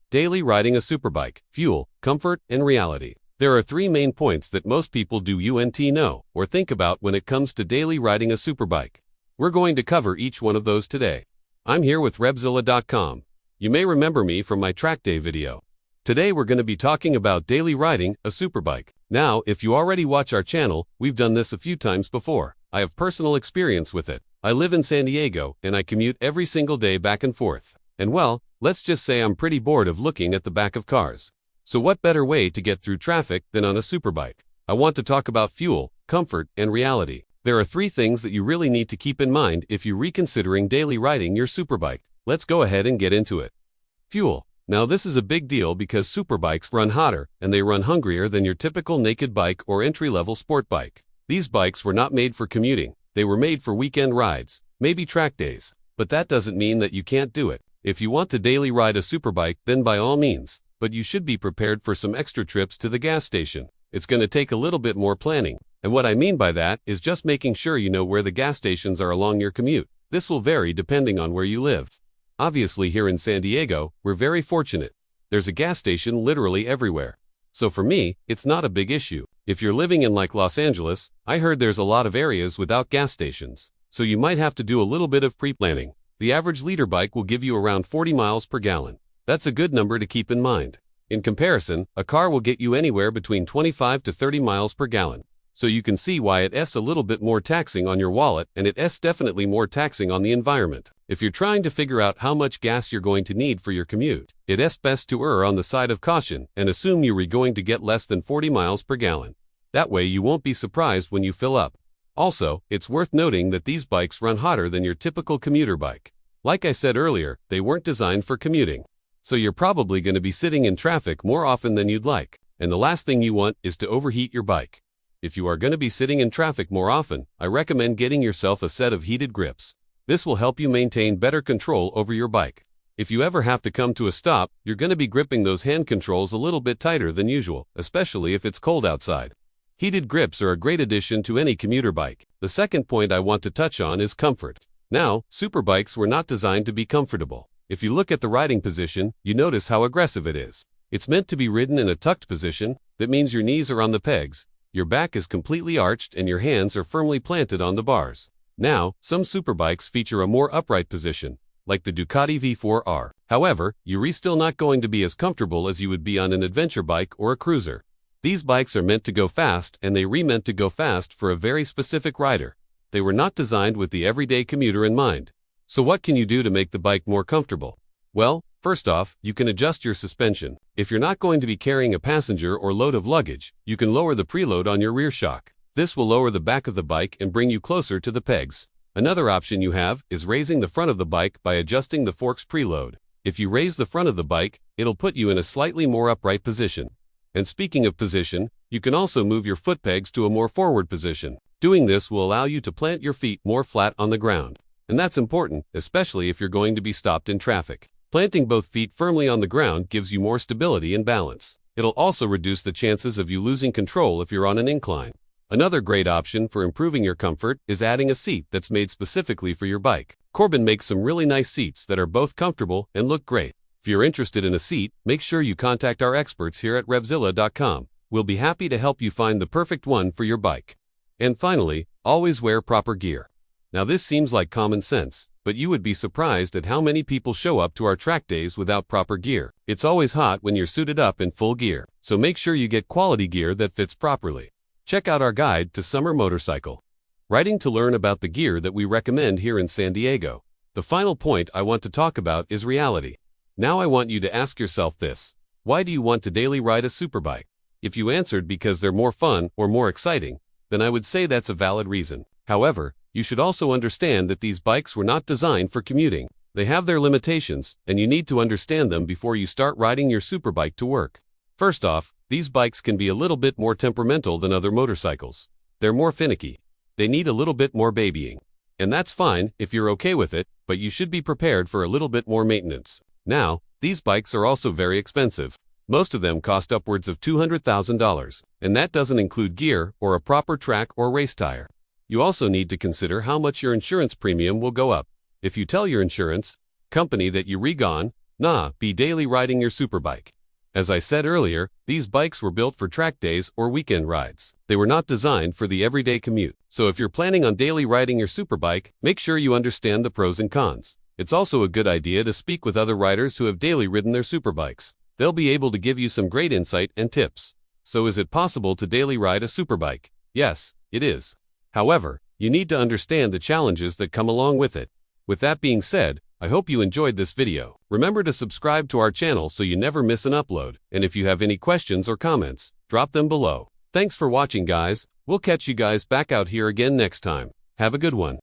Daily riding a superbike, fuel, comfort, and reality. There are three main points that most people do know or think about when it comes to daily riding a superbike. We're going to cover each one of those today. I'm here with Rebzilla.com. You may remember me from my track day video. Today we're going to be talking about daily riding a superbike. Now, if you already watch our channel, we've done this a few times before. I have personal experience with it. I live in San Diego and I commute every single day back and forth. And well, let's just say I'm pretty bored of looking at the back of cars. So what better way to get through traffic than on a superbike? I want to talk about fuel, comfort, and reality. There are three things that you really need to keep in mind if you're reconsidering daily riding your superbike. Let's go ahead and get into it. Fuel. Now this is a big deal because superbikes run hotter and they run hungrier than your typical naked bike or entry-level sport bike. These bikes were not made for commuting. They were made for weekend rides, maybe track days. But that doesn't mean that you can't do it. If you want to daily ride a superbike, then by all means, but you should be prepared for some extra trips to the gas station. It's going to take a little bit more planning. And what I mean by that is just making sure you know where the gas stations are along your commute. This will vary depending on where you live. Obviously here in San Diego, we're very fortunate. There's a gas station literally everywhere. So for me, it's not a big issue. If you're living in like Los Angeles, I heard there's a lot of areas without gas stations. So you might have to do a little bit of pre-planning. The average liter bike will give you around 40 miles per gallon. That's a good number to keep in mind. In comparison, a car will get you anywhere between 25 to 30 miles per gallon. So you can see why it's a little bit more taxing on your wallet and it's definitely more taxing on the environment. If you're trying to figure out how much gas you're going to need for your commute, it's best to err on the side of caution and assume you're going to get less than 40 miles per gallon. That way you won't be surprised when you fill up. Also, it's worth noting that these bikes run hotter than your typical commuter bike. Like I said earlier, they weren't designed for commuting. So you're probably going to be sitting in traffic more often than you'd like. And the last thing you want is to overheat your bike. If you are going to be sitting in traffic more often, I recommend getting yourself a set of heated grips. This will help you maintain better control over your bike. If you ever have to come to a stop, you're going to be gripping those hand controls a little bit tighter than usual, especially if it's cold outside. Heated grips are a great addition to any commuter bike. The second point I want to touch on is comfort. Now, superbikes were not designed to be comfortable. If you look at the riding position, you notice how aggressive it is. It's meant to be ridden in a tucked position. That means your knees are on the pegs, your back is completely arched, and your hands are firmly planted on the bars. Now, some superbikes feature a more upright position, like the Ducati V4R. However, you're still not going to be as comfortable as you would be on an adventure bike or a cruiser. These bikes are meant to go fast, and they meant to go fast for a very specific rider. They were not designed with the everyday commuter in mind. So what can you do to make the bike more comfortable? Well, first off, you can adjust your suspension. If you're not going to be carrying a passenger or load of luggage, you can lower the preload on your rear shock. This will lower the back of the bike and bring you closer to the pegs. Another option you have is raising the front of the bike by adjusting the forks preload. If you raise the front of the bike, it'll put you in a slightly more upright position. And speaking of position, you can also move your foot pegs to a more forward position. Doing this will allow you to plant your feet more flat on the ground. And that's important, especially if you're going to be stopped in traffic. Planting both feet firmly on the ground gives you more stability and balance. It'll also reduce the chances of you losing control if you're on an incline. Another great option for improving your comfort is adding a seat that's made specifically for your bike. Corbin makes some really nice seats that are both comfortable and look great. If you're interested in a seat, make sure you contact our experts here at Rebzilla.com. We'll be happy to help you find the perfect one for your bike. And finally, always wear proper gear. Now this seems like common sense, but you would be surprised at how many people show up to our track days without proper gear. It's always hot when you're suited up in full gear, so make sure you get quality gear that fits properly. Check out our guide to summer motorcycle riding to learn about the gear that we recommend here in San Diego. The final point I want to talk about is reality. Now I want you to ask yourself this: why do you want to daily ride a superbike? If you answered because they're more fun or more exciting, then I would say that's a valid reason. However, you should also understand that these bikes were not designed for commuting. They have their limitations, and you need to understand them before you start riding your superbike to work. First off, these bikes can be a little bit more temperamental than other motorcycles. They're more finicky. They need a little bit more babying. And that's fine if you're okay with it, but you should be prepared for a little bit more maintenance. Now, these bikes are also very expensive. Most of them cost upwards of $200,000, and that doesn't include gear or a proper track or race tire. You also need to consider how much your insurance premium will go up. If you tell your insurance company that you Nah, be daily riding your superbike. As I said earlier, these bikes were built for track days or weekend rides. They were not designed for the everyday commute. So if you're planning on daily riding your superbike, make sure you understand the pros and cons. It's also a good idea to speak with other riders who have daily ridden their superbikes. They'll be able to give you some great insight and tips. So is it possible to daily ride a superbike? Yes, it is. However, you need to understand the challenges that come along with it. With that being said, I hope you enjoyed this video. Remember to subscribe to our channel so you never miss an upload. And if you have any questions or comments, drop them below. Thanks for watching, guys. We'll catch you guys back out here again next time. Have a good one.